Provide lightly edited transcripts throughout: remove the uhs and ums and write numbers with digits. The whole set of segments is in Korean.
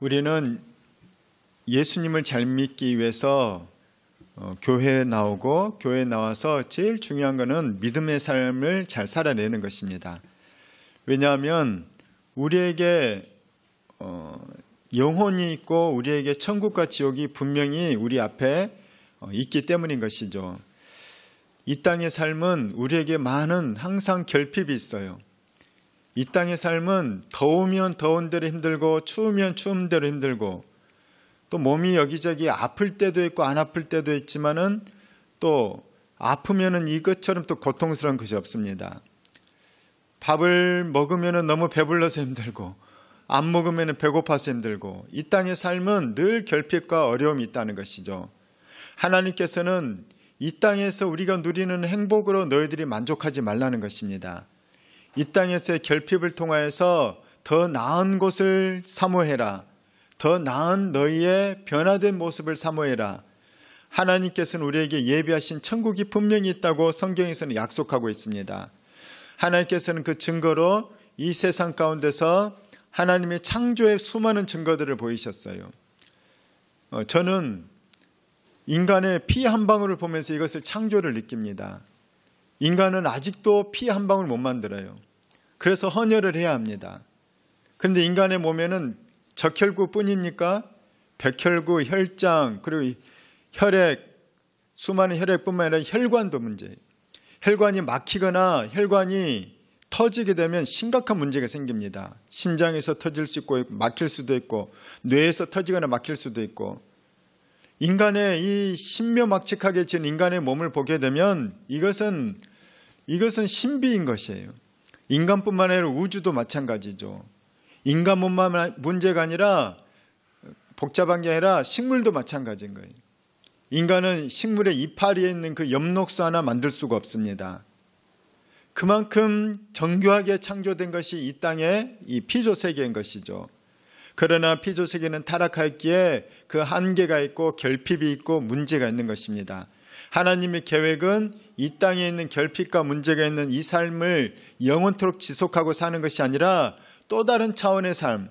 우리는 예수님을 잘 믿기 위해서 교회에 나오고 교회에 나와서 제일 중요한 것은 믿음의 삶을 잘 살아내는 것입니다. 왜냐하면 우리에게 영혼이 있고 우리에게 천국과 지옥이 분명히 우리 앞에 있기 때문인 것이죠. 이 땅의 삶은 우리에게 많은 항상 결핍이 있어요. 이 땅의 삶은 더우면 더운 대로 힘들고 추우면 추운 대로 힘들고 또 몸이 여기저기 아플 때도 있고 안 아플 때도 있지만은 또 아프면은 이것처럼 또 고통스러운 것이 없습니다. 밥을 먹으면은 너무 배불러서 힘들고 안 먹으면은 배고파서 힘들고 이 땅의 삶은 늘 결핍과 어려움이 있다는 것이죠. 하나님께서는 이 땅에서 우리가 누리는 행복으로 너희들이 만족하지 말라는 것입니다. 이 땅에서의 결핍을 통하여서 더 나은 곳을 사모해라. 더 나은 너희의 변화된 모습을 사모해라. 하나님께서는 우리에게 예비하신 천국이 분명히 있다고 성경에서는 약속하고 있습니다. 하나님께서는 그 증거로 이 세상 가운데서 하나님의 창조의 수많은 증거들을 보이셨어요. 저는 인간의 피 한 방울을 보면서 이것을 창조를 느낍니다. 인간은 아직도 피 한 방울 못 만들어요. 그래서 헌혈을 해야 합니다. 그런데 인간의 몸에는 적혈구 뿐입니까? 백혈구, 혈장, 그리고 혈액, 수많은 혈액뿐만 아니라 혈관도 문제예요. 혈관이 막히거나 혈관이 터지게 되면 심각한 문제가 생깁니다. 심장에서 터질 수 있고 막힐 수도 있고 뇌에서 터지거나 막힐 수도 있고 인간의 이 신묘막측하게 지은 인간의 몸을 보게 되면 이것은 신비인 것이에요. 인간뿐만 아니라 우주도 마찬가지죠. 인간 몸만 문제가 아니라 복잡한 게 아니라 식물도 마찬가지인 거예요. 인간은 식물의 이파리에 있는 그 엽록소 하나 만들 수가 없습니다. 그만큼 정교하게 창조된 것이 이 땅의 이 피조세계인 것이죠. 그러나 피조세계는 타락하였기에 그 한계가 있고 결핍이 있고 문제가 있는 것입니다. 하나님의 계획은 이 땅에 있는 결핍과 문제가 있는 이 삶을 영원토록 지속하고 사는 것이 아니라 또 다른 차원의 삶,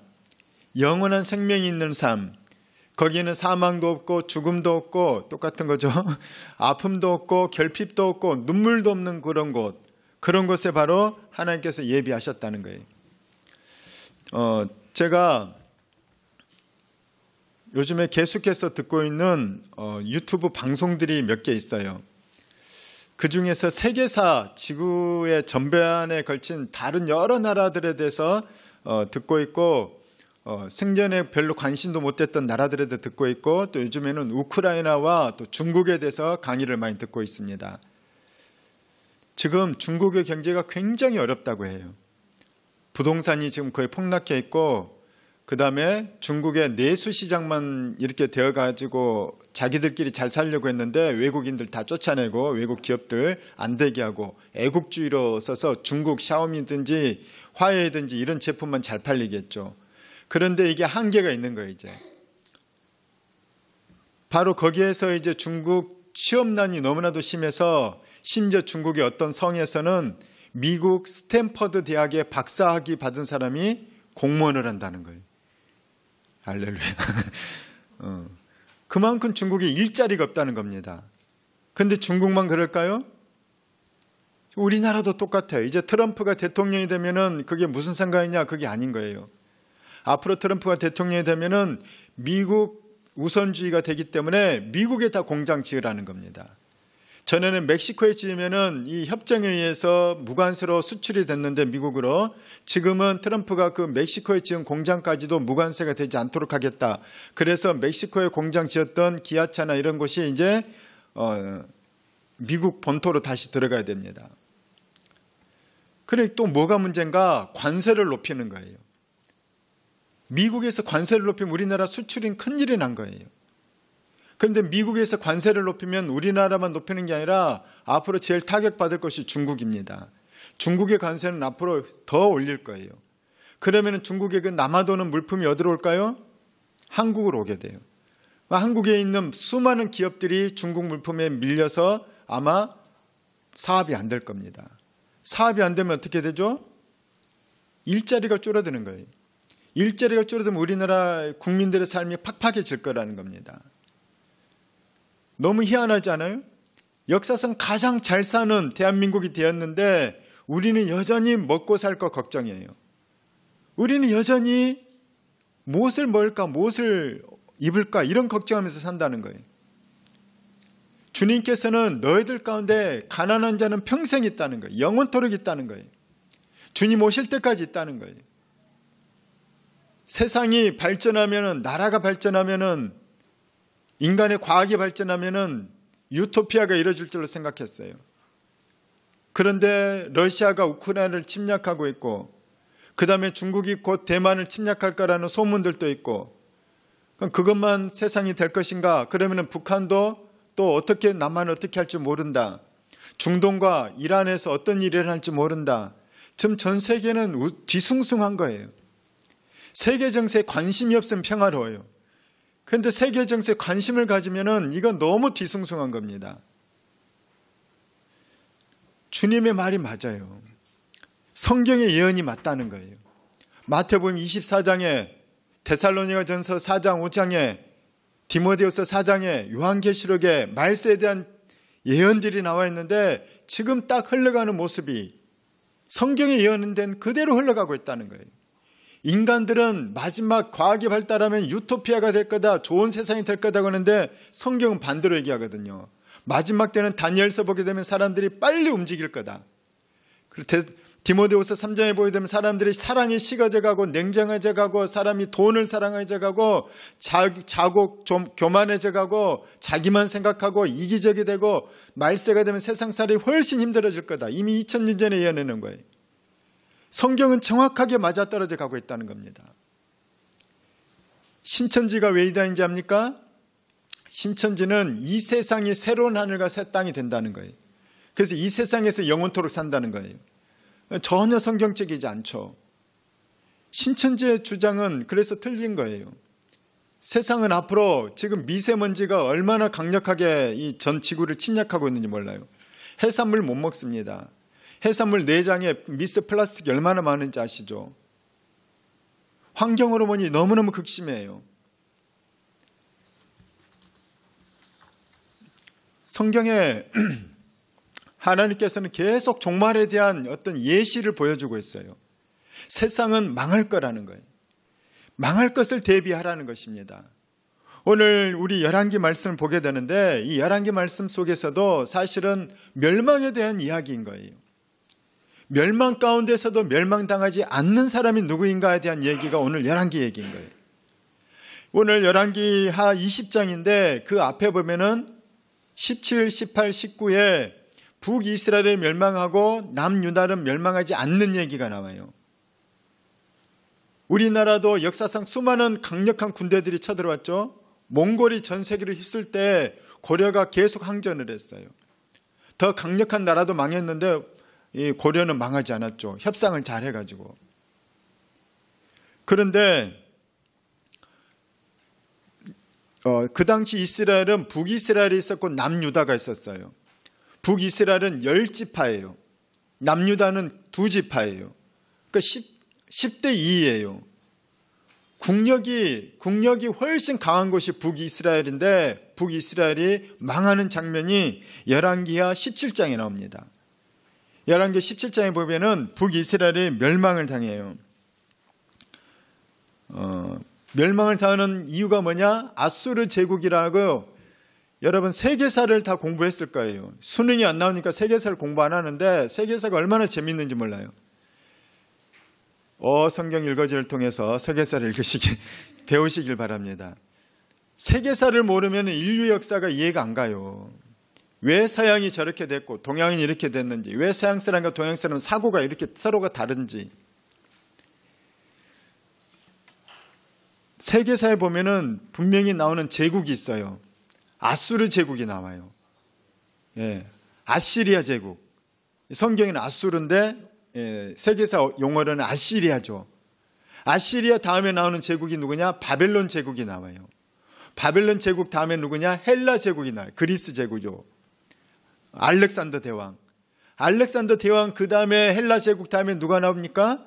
영원한 생명이 있는 삶, 거기에는 사망도 없고 죽음도 없고 똑같은 거죠. 아픔도 없고 결핍도 없고 눈물도 없는 그런 곳, 그런 곳에 바로 하나님께서 예비하셨다는 거예요. 제가 요즘에 계속해서 듣고 있는 유튜브 방송들이 몇 개 있어요. 그 중에서 세계사, 지구의 전반에 걸친 다른 여러 나라들에 대해서 듣고 있고 생전에 별로 관심도 못했던 나라들에도 듣고 있고 또 요즘에는 우크라이나와 또 중국에 대해서 강의를 많이 듣고 있습니다. 지금 중국의 경제가 굉장히 어렵다고 해요. 부동산이 지금 거의 폭락해 있고 그 다음에 중국의 내수 시장만 이렇게 되어가지고 자기들끼리 잘 살려고 했는데 외국인들 다 쫓아내고 외국 기업들 안 되게 하고 애국주의로 써서 중국 샤오미든지 화웨이든지 이런 제품만 잘 팔리겠죠. 그런데 이게 한계가 있는 거예요, 이제. 바로 거기에서 이제 중국 취업난이 너무나도 심해서 심지어 중국의 어떤 성에서는 미국 스탠퍼드 대학의 박사학위 받은 사람이 공무원을 한다는 거예요. 할렐루야. 그만큼 중국에 일자리가 없다는 겁니다. 그런데 중국만 그럴까요? 우리나라도 똑같아요. 이제 트럼프가 대통령이 되면은 그게 무슨 상관이냐? 그게 아닌 거예요. 앞으로 트럼프가 대통령이 되면은 미국 우선주의가 되기 때문에 미국에 다 공장 지으라는 겁니다. 전에는 멕시코에 지으면은 이 협정에 의해서 무관세로 수출이 됐는데 미국으로 지금은 트럼프가 그 멕시코에 지은 공장까지도 무관세가 되지 않도록 하겠다. 그래서 멕시코에 공장 지었던 기아차나 이런 곳이 이제 미국 본토로 다시 들어가야 됩니다. 그래 또 뭐가 문제인가? 관세를 높이는 거예요. 미국에서 관세를 높이면 우리나라 수출인 큰일이 난 거예요. 그런데 미국에서 관세를 높이면 우리나라만 높이는 게 아니라 앞으로 제일 타격받을 것이 중국입니다. 중국의 관세는 앞으로 더 올릴 거예요. 그러면 중국에 그 남아도는 물품이 어디로 올까요? 한국으로 오게 돼요. 한국에 있는 수많은 기업들이 중국 물품에 밀려서 아마 사업이 안 될 겁니다. 사업이 안 되면 어떻게 되죠? 일자리가 줄어드는 거예요. 일자리가 줄어들면 우리나라 국민들의 삶이 팍팍해질 거라는 겁니다. 너무 희한하지 않아요? 역사상 가장 잘 사는 대한민국이 되었는데 우리는 여전히 먹고 살 거 걱정이에요. 우리는 여전히 무엇을 먹을까, 무엇을 입을까 이런 걱정하면서 산다는 거예요. 주님께서는 너희들 가운데 가난한 자는 평생 있다는 거예요. 영원토록 있다는 거예요. 주님 오실 때까지 있다는 거예요. 세상이 발전하면은, 나라가 발전하면은, 인간의 과학이 발전하면은 유토피아가 이루어질 줄로 생각했어요. 그런데 러시아가 우크라이나를 침략하고 있고, 그 다음에 중국이 곧 대만을 침략할 거라는 소문들도 있고, 그럼 그것만 세상이 될 것인가? 그러면은 북한도 또 어떻게, 남한을 어떻게 할지 모른다. 중동과 이란에서 어떤 일을 할지 모른다. 지금 전 세계는 뒤숭숭한 거예요. 세계 정세에 관심이 없으면 평화로워요. 그런데 세계 정세에 관심을 가지면은 이건 너무 뒤숭숭한 겁니다. 주님의 말이 맞아요. 성경의 예언이 맞다는 거예요. 마태복음 24장에, 데살로니가 전서 4장 5장에, 디모데후서 4장에, 요한계시록에 말세에 대한 예언들이 나와 있는데 지금 딱 흘러가는 모습이 성경에 예언된 그대로 흘러가고 있다는 거예요. 인간들은 마지막 과학이 발달하면 유토피아가 될 거다, 좋은 세상이 될 거다고 하는데 성경은 반대로 얘기하거든요. 마지막 때는 다니엘서 보게 되면 사람들이 빨리 움직일 거다. 그리고 디모데후서 3장에 보게 되면 사람들이 사랑이 식어져 가고 냉정해져 가고, 사람이 돈을 사랑해져 가고, 좀 교만해져 가고, 자기만 생각하고 이기적이 되고, 말세가 되면 세상살이 훨씬 힘들어질 거다. 이미 2000년 전에 예언해놓은 거예요. 성경은 정확하게 맞아떨어져 가고 있다는 겁니다. 신천지가 왜 이단인지 압니까? 신천지는 이 세상이 새로운 하늘과 새 땅이 된다는 거예요. 그래서 이 세상에서 영원토록 산다는 거예요. 전혀 성경적이지 않죠. 신천지의 주장은 그래서 틀린 거예요. 세상은 앞으로 지금 미세먼지가 얼마나 강력하게 이 전 지구를 침략하고 있는지 몰라요. 해산물 못 먹습니다. 해산물 내장에 미세 플라스틱이 얼마나 많은지 아시죠? 환경 호르몬이 너무너무 극심해요. 성경에 하나님께서는 계속 종말에 대한 어떤 예시를 보여주고 있어요. 세상은 망할 거라는 거예요. 망할 것을 대비하라는 것입니다. 오늘 우리 열왕기 말씀을 보게 되는데 이 열왕기 말씀 속에서도 사실은 멸망에 대한 이야기인 거예요. 멸망 가운데서도 멸망당하지 않는 사람이 누구인가에 대한 얘기가 오늘 열왕기 얘기인 거예요. 오늘 열왕기 하 20장인데 그 앞에 보면은 17, 18, 19에 북이스라엘이 멸망하고 남유다는 멸망하지 않는 얘기가 나와요. 우리나라도 역사상 수많은 강력한 군대들이 쳐들어왔죠. 몽골이 전 세계를 휩쓸 때 고려가 계속 항전을 했어요. 더 강력한 나라도 망했는데 이 고려는 망하지 않았죠. 협상을 잘 해가지고. 그런데 그 당시 이스라엘은 북이스라엘이 있었고 남유다가 있었어요. 북이스라엘은 10지파예요. 남유다는 2지파예요. 그러니까 10대 2예요. 국력이 훨씬 강한 곳이 북이스라엘인데 북이스라엘이 망하는 장면이 열왕기하 17장에 나옵니다. 열왕기 17장에 보면은 북이스라엘이 멸망을 당해요. 멸망을 당하는 이유가 뭐냐? 아수르 제국이라고 여러분 세계사를 다 공부했을 거예요. 수능이 안 나오니까 세계사를 공부 안 하는데 세계사가 얼마나 재밌는지 몰라요. 성경 읽어지를 통해서 세계사를 배우시길 바랍니다. 세계사를 모르면 인류 역사가 이해가 안 가요. 왜 서양이 저렇게 됐고 동양이 이렇게 됐는지, 왜 서양 사람과 동양 사람은 사고가 이렇게 서로가 다른지. 세계사에 보면은 분명히 나오는 제국이 있어요. 아수르 제국이 나와요. 예, 아시리아 제국. 성경에는 아수르인데 세계사 용어로는 아시리아죠. 아시리아 다음에 나오는 제국이 누구냐? 바벨론 제국이 나와요. 바벨론 제국 다음에 누구냐? 헬라 제국이 나와요. 그리스 제국이죠. 알렉산더 대왕. 알렉산더 대왕 그 다음에 헬라 제국 다음에 누가 나옵니까?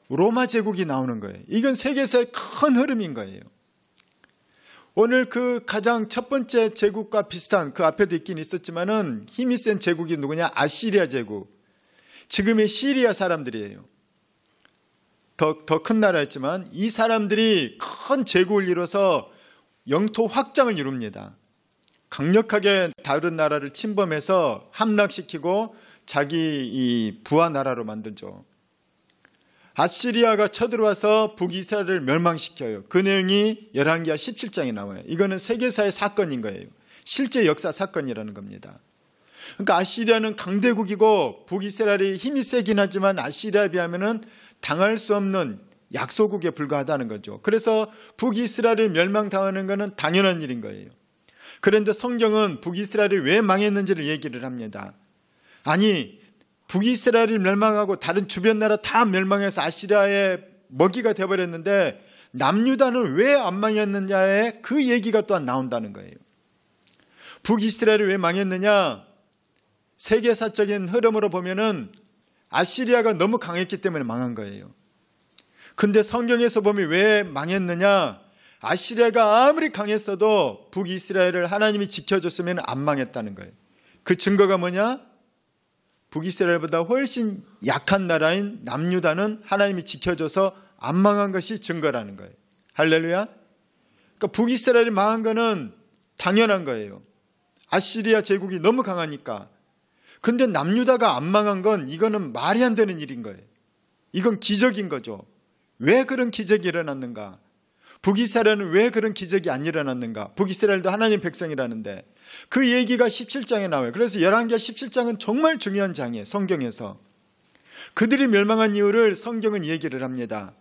로마 제국이 나오는 거예요. 이건 세계사의 큰 흐름인 거예요. 오늘 그 가장 첫 번째 제국과 비슷한, 그 앞에도 있긴 있었지만은 힘이 센 제국이 누구냐? 아시리아 제국. 지금의 시리아 사람들이에요. 더 큰 나라였지만 이 사람들이 큰 제국을 이뤄서 영토 확장을 이룹니다. 강력하게 다른 나라를 침범해서 함락시키고 자기 이 부하 나라로 만들죠. 아시리아가 쳐들어와서 북이스라엘을 멸망시켜요. 그 내용이 열왕기하 17장에 나와요. 이거는 세계사의 사건인 거예요. 실제 역사 사건이라는 겁니다. 그러니까 아시리아는 강대국이고 북이스라엘이 힘이 세긴 하지만 아시리아에 비하면은 당할 수 없는 약소국에 불과하다는 거죠. 그래서 북이스라엘이 멸망당하는 것은 당연한 일인 거예요. 그런데 성경은 북이스라엘이 왜 망했는지를 얘기를 합니다. 아니, 북이스라엘이 멸망하고 다른 주변 나라 다 멸망해서 아시리아의 먹이가 되어버렸는데 남유다는 왜 안 망했느냐에 그 얘기가 또한 나온다는 거예요. 북이스라엘이 왜 망했느냐? 세계사적인 흐름으로 보면은 아시리아가 너무 강했기 때문에 망한 거예요. 근데 성경에서 보면 왜 망했느냐? 아시리아가 아무리 강했어도 북이스라엘을 하나님이 지켜줬으면 안 망했다는 거예요. 그 증거가 뭐냐? 북이스라엘보다 훨씬 약한 나라인 남유다는 하나님이 지켜줘서 안 망한 것이 증거라는 거예요. 할렐루야. 그러니까 북이스라엘이 망한 거는 당연한 거예요. 아시리아 제국이 너무 강하니까. 근데 남유다가 안 망한 건 이거는 말이 안 되는 일인 거예요. 이건 기적인 거죠. 왜 그런 기적이 일어났는가? 북이스라엘은 왜 그런 기적이 안 일어났는가? 북이스라엘도 하나님 백성이라는데 그 얘기가 17장에 나와요. 그래서 열왕기하 17장은 정말 중요한 장이에요. 성경에서. 그들이 멸망한 이유를 성경은 얘기를 합니다.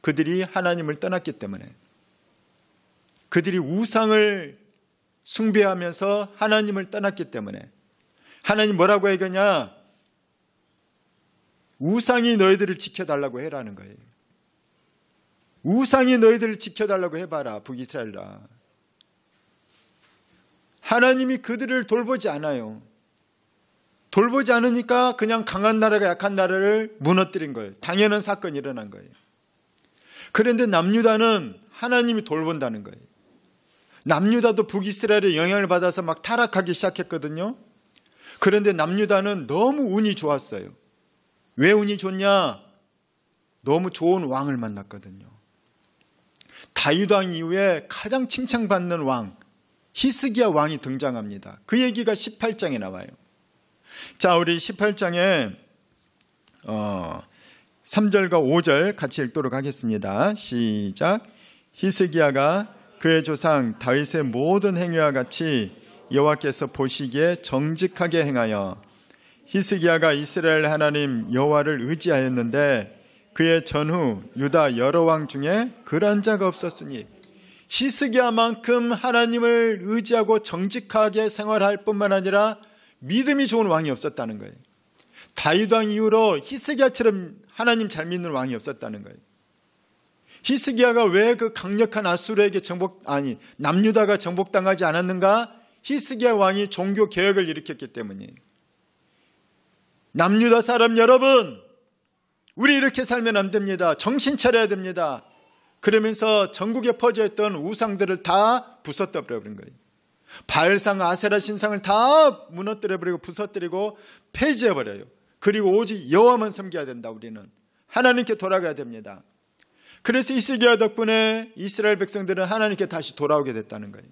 그들이 하나님을 떠났기 때문에. 그들이 우상을 숭배하면서 하나님을 떠났기 때문에. 하나님 뭐라고 얘기하냐? 우상이 너희들을 지켜달라고 해라는 거예요. 우상이 너희들을 지켜달라고 해봐라, 북이스라엘아. 하나님이 그들을 돌보지 않아요. 돌보지 않으니까 그냥 강한 나라가 약한 나라를 무너뜨린 거예요. 당연한 사건이 일어난 거예요. 그런데 남유다는 하나님이 돌본다는 거예요. 남유다도 북이스라엘의 영향을 받아서 막 타락하기 시작했거든요. 그런데 남유다는 너무 운이 좋았어요. 왜 운이 좋냐? 너무 좋은 왕을 만났거든요. 다윗 왕 이후에 가장 칭찬받는 왕, 히스기야 왕이 등장합니다. 그 얘기가 18장에 나와요. 자, 우리 18장에 3절과 5절 같이 읽도록 하겠습니다. 시작. 히스기야가 그의 조상 다윗의 모든 행위와 같이 여호와께서 보시기에 정직하게 행하여 히스기야가 이스라엘 하나님 여호와를 의지하였는데 그의 전후 유다 여러 왕 중에 그런 자가 없었으니 히스기야만큼 하나님을 의지하고 정직하게 생활할 뿐만 아니라 믿음이 좋은 왕이 없었다는 거예요. 다윗 왕 이후로 히스기야처럼 하나님 잘 믿는 왕이 없었다는 거예요. 히스기야가 왜 그 강력한 아수르에게 남유다가 정복당하지 않았는가? 히스기야 왕이 종교 개혁을 일으켰기 때문이에요. 남유다 사람 여러분, 우리 이렇게 살면 안 됩니다. 정신 차려야 됩니다. 그러면서 전국에 퍼져있던 우상들을 다 부숴버려버린 거예요. 바알상 아세라 신상을 다 무너뜨려버리고 부숴뜨리고 폐지해버려요. 그리고 오직 여호와만 섬겨야 된다. 우리는 하나님께 돌아가야 됩니다. 그래서 히스기야 덕분에 이스라엘 백성들은 하나님께 다시 돌아오게 됐다는 거예요.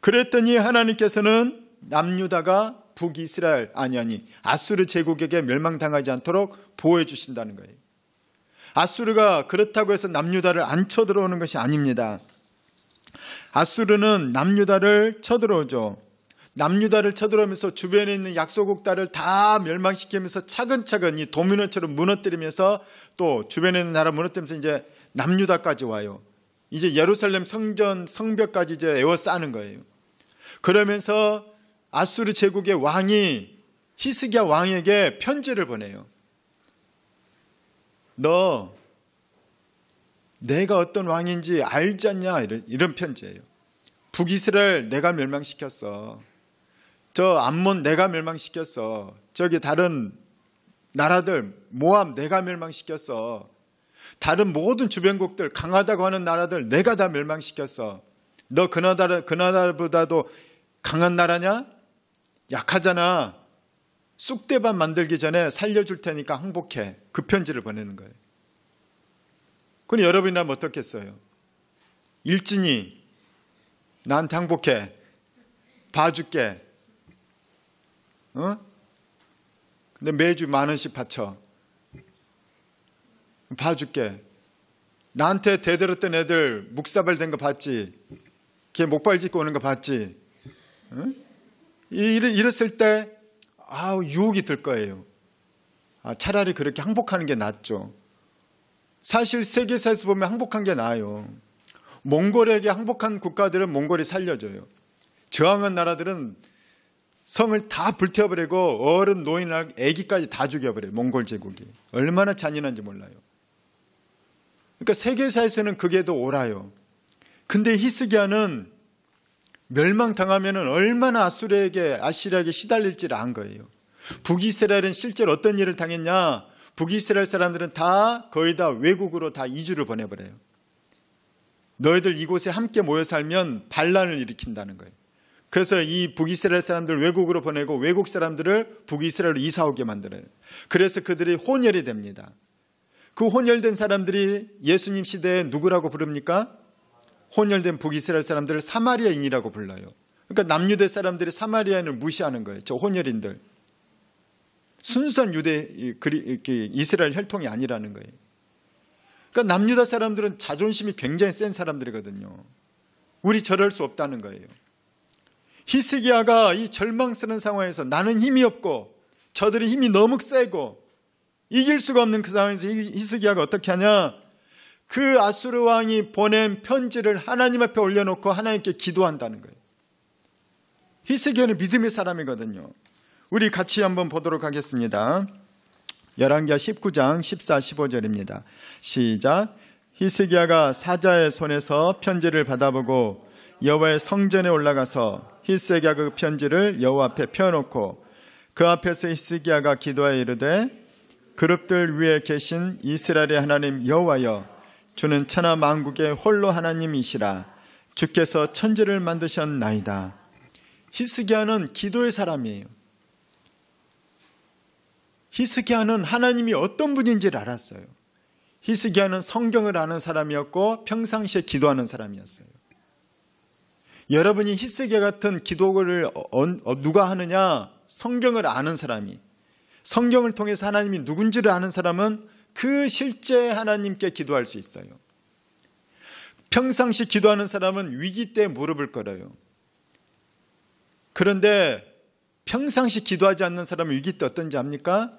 그랬더니 하나님께서는 남유다가 북이스라엘 아수르 제국에게 멸망당하지 않도록 보호해 주신다는 거예요. 아수르가 그렇다고 해서 남유다를 안 쳐들어오는 것이 아닙니다. 아수르는 남유다를 쳐들어오죠. 남유다를 쳐들어오면서 주변에 있는 약소국들을 다 멸망시키면서 차근차근 이 도미노처럼 무너뜨리면서 또 주변에 있는 나라 무너뜨리면서 이제 남유다까지 와요. 이제 예루살렘 성벽까지 이제 에워싸는 거예요. 그러면서 아수르 제국의 왕이 히스기야 왕에게 편지를 보내요. 너 내가 어떤 왕인지 알지 않냐? 이런 편지예요. 북이스라엘 내가 멸망시켰어. 저 암몬 내가 멸망시켰어. 저기 다른 나라들 모압 내가 멸망시켰어. 다른 모든 주변국들 강하다고 하는 나라들 내가 다 멸망시켰어. 너 그 나라보다도 강한 나라냐? 약하잖아. 쑥대밭 만들기 전에 살려줄 테니까 항복해. 그 편지를 보내는 거예요. 그럼 여러분이라면 어떻겠어요? 일진이 나한테 항복해. 봐줄게. 근데 매주 10,000원씩 바쳐. 봐줄게. 나한테 대들었던 애들 묵사발 된 거 봤지? 걔 목발 짚고 오는 거 봤지? 이랬을 때 유혹이 들 거예요. 차라리 그렇게 항복하는 게 낫죠. 사실 세계사에서 보면 항복한 게 나아요. 몽골에게 항복한 국가들은 몽골이 살려줘요. 저항한 나라들은 성을 다 불태워버리고 어른, 노인, 아기까지 다 죽여버려요. 몽골 제국이. 얼마나 잔인한지 몰라요. 그러니까 세계사에서는 그게 더 옳아요. 근데 히스기야는 멸망당하면 얼마나 아시리아에게 시달릴지를 안 거예요. 북이스라엘은 실제로 어떤 일을 당했냐? 북이스라엘 사람들은 거의 다 외국으로 다 이주를 보내버려요. 너희들 이곳에 함께 모여 살면 반란을 일으킨다는 거예요. 그래서 이 북이스라엘 사람들을 외국으로 보내고 외국 사람들을 북이스라엘로 이사 오게 만들어요. 그래서 그들이 혼혈이 됩니다. 그 혼혈된 사람들이 예수님 시대에 누구라고 부릅니까? 혼혈된 북이스라엘 사람들을 사마리아인이라고 불러요. 그러니까 남유대 사람들이 사마리아인을 무시하는 거예요. 저 혼혈인들. 순수한 이스라엘 혈통이 아니라는 거예요. 그러니까 남유다 사람들은 자존심이 굉장히 센 사람들이거든요. 우리 저럴 수 없다는 거예요. 히스기야가 이 절망스러운 상황에서 나는 힘이 없고 저들이 힘이 너무 세고 이길 수가 없는 그 상황에서 히스기야가 어떻게 하냐? 그 아수르 왕이 보낸 편지를 하나님 앞에 올려놓고 하나님께 기도한다는 거예요. 히스기야는 믿음의 사람이거든요. 우리 같이 한번 보도록 하겠습니다. 열왕기하 19장 14, 15절입니다. 시작. 히스기야가 사자의 손에서 편지를 받아보고 여호와의 성전에 올라가서 히스기야가 그 편지를 여호와 앞에 펴놓고 그 앞에서 히스기야가 기도하여 이르되 그룹들 위에 계신 이스라엘의 하나님 여호와여, 주는 천하 만국의 홀로 하나님이시라. 주께서 천지를 만드셨나이다. 히스기야는 기도의 사람이에요. 히스기야는 하나님이 어떤 분인지를 알았어요. 히스기야는 성경을 아는 사람이었고 평상시에 기도하는 사람이었어요. 여러분이 히스기야 같은 기도를 누가 하느냐? 성경을 아는 사람이. 성경을 통해서 하나님이 누군지를 아는 사람은 그 실제 하나님께 기도할 수 있어요. 평상시 기도하는 사람은 위기 때 무릎을 꿇어요. 그런데 평상시 기도하지 않는 사람은 위기 때 어떤지 압니까?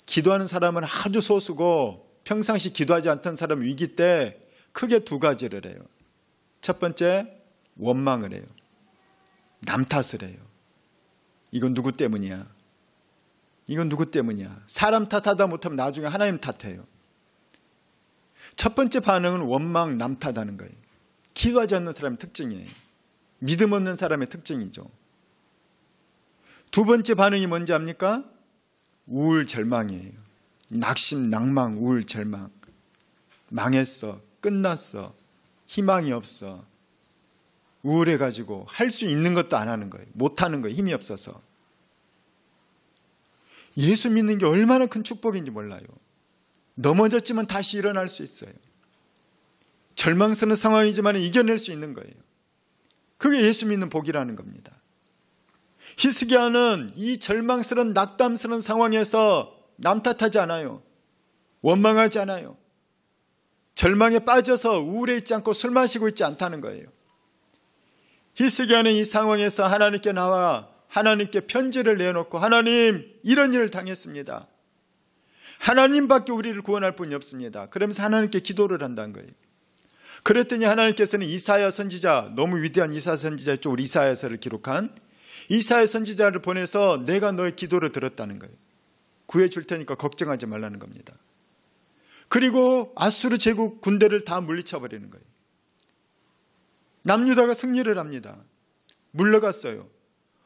기도하는 사람은 아주 소수고 평상시 기도하지 않던 사람은 위기 때 크게 두 가지를 해요. 첫 번째, 원망을 해요. 남 탓을 해요. 이건 누구 때문이야? 이건 누구 때문이야? 사람 탓하다 못하면 나중에 하나님 탓해요. 첫 번째 반응은 원망, 남 탓하는 거예요. 기도하지 않는 사람의 특징이에요. 믿음 없는 사람의 특징이죠. 두 번째 반응이 뭔지 압니까? 우울, 절망이에요. 낙심, 낭망, 우울, 절망. 망했어. 끝났어. 희망이 없어. 우울해가지고 할 수 있는 것도 안 하는 거예요. 못하는 거예요. 힘이 없어서. 예수 믿는 게 얼마나 큰 축복인지 몰라요. 넘어졌지만 다시 일어날 수 있어요. 절망스러운 상황이지만 이겨낼 수 있는 거예요. 그게 예수 믿는 복이라는 겁니다. 히스기야는 이 절망스러운 낙담스러운 상황에서 남 탓하지 않아요. 원망하지 않아요. 절망에 빠져서 우울해 있지 않고 술 마시고 있지 않다는 거예요. 히스기야는 이 상황에서 하나님께 나와 하나님께 편지를 내놓고 하나님, 이런 일을 당했습니다. 하나님밖에 우리를 구원할 분이 없습니다. 그러면서 하나님께 기도를 한다는 거예요. 그랬더니 하나님께서는 이사야 선지자, 너무 위대한 이사야 선지자였죠. 우리 이사야서를 기록한 이사야 선지자를 보내서 내가 너의 기도를 들었다는 거예요. 구해줄 테니까 걱정하지 말라는 겁니다. 그리고 아수르 제국 군대를 다 물리쳐버리는 거예요. 남유다가 승리를 합니다. 물러갔어요.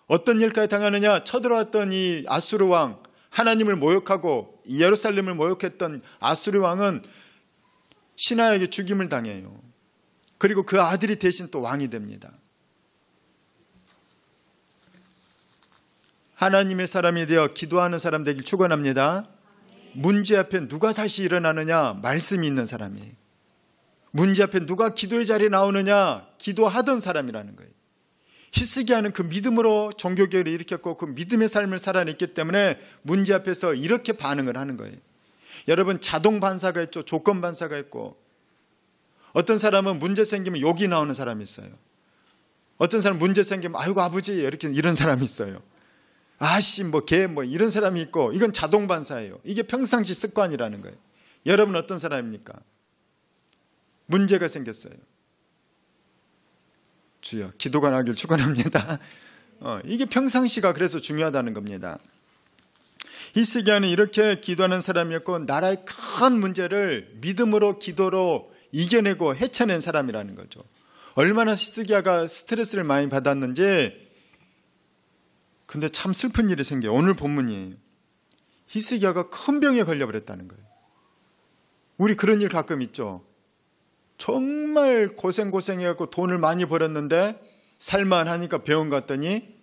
어떤 일까지 당하느냐? 쳐들어왔던 이 아수르 왕 하나님을 모욕하고 예루살렘을 모욕했던 아수르 왕은 신하에게 죽임을 당해요. 그리고 그 아들이 대신 또 왕이 됩니다. 하나님의 사람이 되어 기도하는 사람 되길 축원합니다. 문제 앞에 누가 다시 일어나느냐? 말씀이 있는 사람이에요. 문제 앞에 누가 기도의 자리에 나오느냐? 기도하던 사람이라는 거예요. 히스기야는 그 믿음으로 종교개혁을 일으켰고 그 믿음의 삶을 살아냈기 때문에 문제 앞에서 이렇게 반응을 하는 거예요. 여러분, 자동 반사가 있죠. 조건 반사가 있고, 어떤 사람은 문제 생기면 욕이 나오는 사람이 있어요. 어떤 사람은 문제 생기면 아이고 아버지 이렇게 이런 사람이 있어요. 아씨 뭐 개 뭐 이런 사람이 있고, 이건 자동 반사예요. 이게 평상시 습관이라는 거예요. 여러분 어떤 사람입니까? 문제가 생겼어요. 주여 기도가 나길 축원합니다. 이게 평상시가 그래서 중요하다는 겁니다. 히스기야는 이렇게 기도하는 사람이었고 나라의 큰 문제를 믿음으로 기도로 이겨내고 헤쳐낸 사람이라는 거죠. 얼마나 히스기야가 스트레스를 많이 받았는지. 근데 참 슬픈 일이 생겨요. 오늘 본문이에요. 히스기야가 큰 병에 걸려버렸다는 거예요. 우리 그런 일 가끔 있죠. 정말 고생해갖고 돈을 많이 벌었는데 살만하니까 병원 갔더니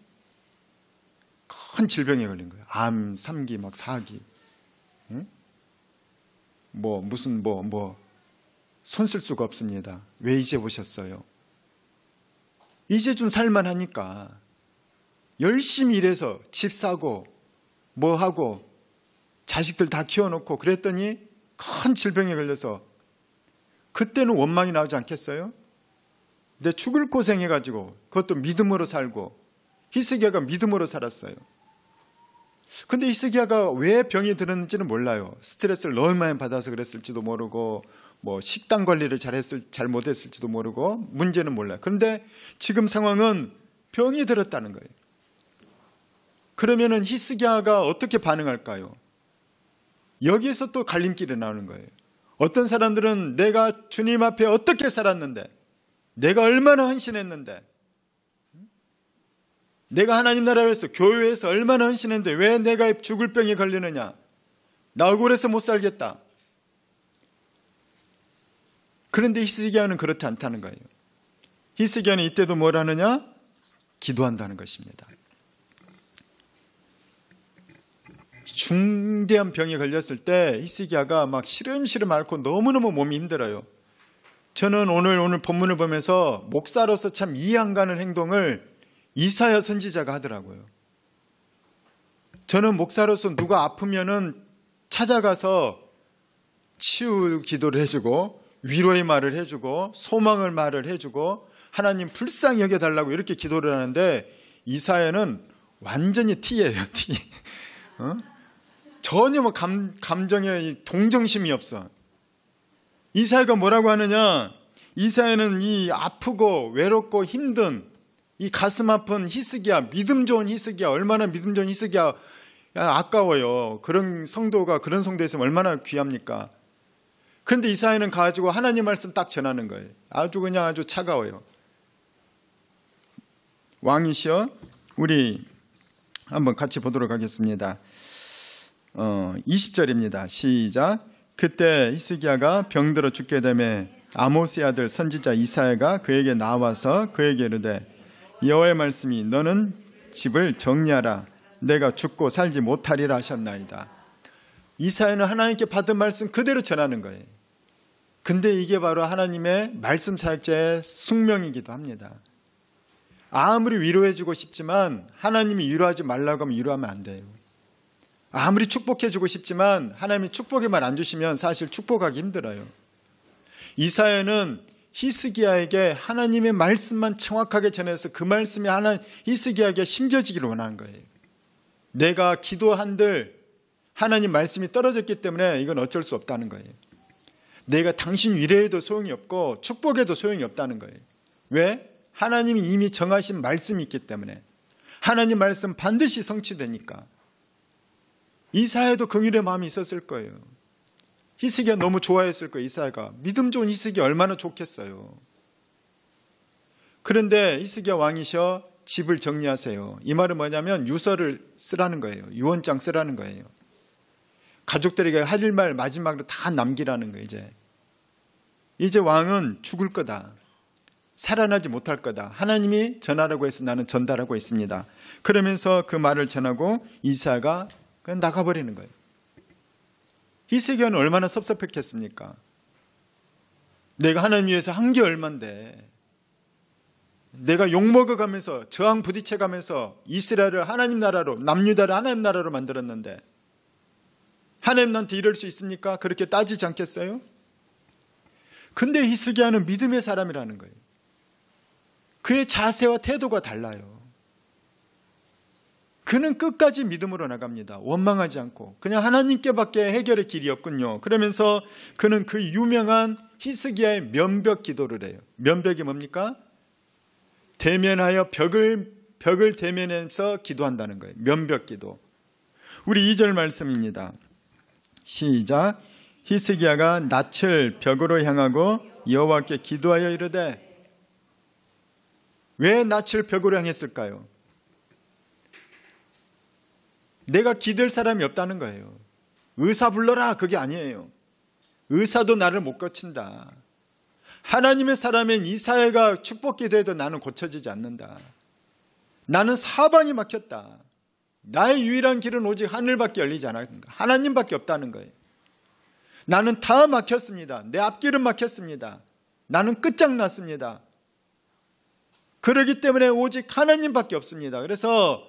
큰 질병에 걸린 거예요. 암, 3기, 막 4기. 응? 손 쓸 수가 없습니다. 왜 이제 오셨어요? 이제 좀 살만하니까 열심히 일해서 집 사고 뭐 하고 자식들 다 키워놓고 그랬더니 큰 질병에 걸려서 그때는 원망이 나오지 않겠어요? 근데 죽을 고생해가지고 그것도 믿음으로 살고 히스기야가 믿음으로 살았어요. 근데 히스기야가 왜 병이 들었는지는 몰라요. 스트레스를 너무 많이 받아서 그랬을지도 모르고 뭐 식단 관리를 잘 못했을지도 모르고 문제는 몰라요. 그런데 지금 상황은 병이 들었다는 거예요. 그러면은 히스기야가 어떻게 반응할까요? 여기에서 또 갈림길이 나오는 거예요. 어떤 사람들은 내가 주님 앞에 어떻게 살았는데, 내가 얼마나 헌신했는데, 내가 하나님 나라에 위해서 교회에서 얼마나 헌신했는데 왜 내가 죽을 병에 걸리느냐? 나 억울해서 못 살겠다. 그런데 히스기야는 그렇지 않다는 거예요. 히스기야는 이때도 뭘 하느냐? 기도한다는 것입니다. 중대한 병에 걸렸을 때 히스기야가 막 시름시름 앓고 너무너무 몸이 힘들어요. 저는 오늘 본문을 보면서 목사로서 참 이해 안 가는 행동을 이사야 선지자가 하더라고요. 저는 목사로서 누가 아프면은 찾아가서 치유 기도를 해주고 위로의 말을 해주고 소망을 말을 해주고 하나님 불쌍히 여겨달라고 이렇게 기도를 하는데 이사야는 완전히 T예요. T. 전혀 뭐 감정에 동정심이 없어. 이사야가 뭐라고 하느냐? 이사야는 이 아프고 외롭고 힘든 이 가슴 아픈 히스기야, 믿음 좋은 히스기야, 얼마나 믿음 좋은 히스기야, 아까워요. 그런 성도가 그런 성도에 있으면 얼마나 귀합니까? 그런데 이사야는 가지고 하나님 말씀 딱 전하는 거예요. 아주 차가워요. 왕이시여, 우리 한번 같이 보도록 하겠습니다. 20절입니다. 시작. 그때 히스기야가 병들어 죽게 되매 아모스의 아들 선지자 이사야가 그에게 나와서 그에게 이르되 여호와의 말씀이 너는 집을 정리하라. 내가 죽고 살지 못하리라 하셨나이다. 이사야는 하나님께 받은 말씀 그대로 전하는 거예요. 근데 이게 바로 하나님의 말씀 사역자의 숙명이기도 합니다. 아무리 위로해주고 싶지만 하나님이 위로하지 말라고 하면 위로하면 안 돼요. 아무리 축복해주고 싶지만 하나님이 축복의 말 안 주시면 사실 축복하기 힘들어요. 이사야는 히스기야에게 하나님의 말씀만 정확하게 전해서 그 말씀이 히스기야에게 심겨지기를 원하는 거예요. 내가 기도한들 하나님 말씀이 떨어졌기 때문에 이건 어쩔 수 없다는 거예요. 내가 당신 위로해도 소용이 없고 축복해도 소용이 없다는 거예요. 왜? 하나님이 이미 정하신 말씀이 있기 때문에. 하나님 말씀 반드시 성취되니까. 이사야도 긍휼의 마음이 있었을 거예요. 히스기야 너무 좋아했을 거예요. 이사야가 믿음 좋은 히스기야 얼마나 좋겠어요. 그런데 히스기야 왕이셔 집을 정리하세요. 이 말은 뭐냐면 유서를 쓰라는 거예요. 유언장 쓰라는 거예요. 가족들에게 할 말 마지막으로 다 남기라는 거예요. 이제 왕은 죽을 거다. 살아나지 못할 거다. 하나님이 전하라고 해서 나는 전달하고 있습니다. 그러면서 그 말을 전하고 이사야가 그냥 나가버리는 거예요. 히스기야는 얼마나 섭섭했겠습니까? 내가 하나님 위해서 한 게 얼만데, 내가 욕먹어가면서 저항 부딪혀가면서 이스라엘을 하나님 나라로, 남유다를 하나님 나라로 만들었는데 하나님 나한테 이럴 수 있습니까? 그렇게 따지지 않겠어요? 근데 히스기야는 믿음의 사람이라는 거예요. 그의 자세와 태도가 달라요. 그는 끝까지 믿음으로 나갑니다. 원망하지 않고. 그냥 하나님께밖에 해결의 길이 없군요. 그러면서 그는 그 유명한 히스기야의 면벽 기도를 해요. 면벽이 뭡니까? 대면하여 벽을 대면해서 기도한다는 거예요. 면벽 기도. 우리 2절 말씀입니다. 시작. 히스기야가 낯을 벽으로 향하고 여호와께 기도하여 이르되. 왜 낯을 벽으로 향했을까요? 내가 기댈 사람이 없다는 거예요. 의사 불러라, 그게 아니에요. 의사도 나를 못 고친다. 하나님의 사람인 이사야가 축복 기도해도 나는 고쳐지지 않는다. 나는 사방이 막혔다. 나의 유일한 길은 오직 하늘밖에 열리지 않았는가. 하나님밖에 없다는 거예요. 나는 다 막혔습니다. 내 앞길은 막혔습니다. 나는 끝장났습니다. 그러기 때문에 오직 하나님밖에 없습니다. 그래서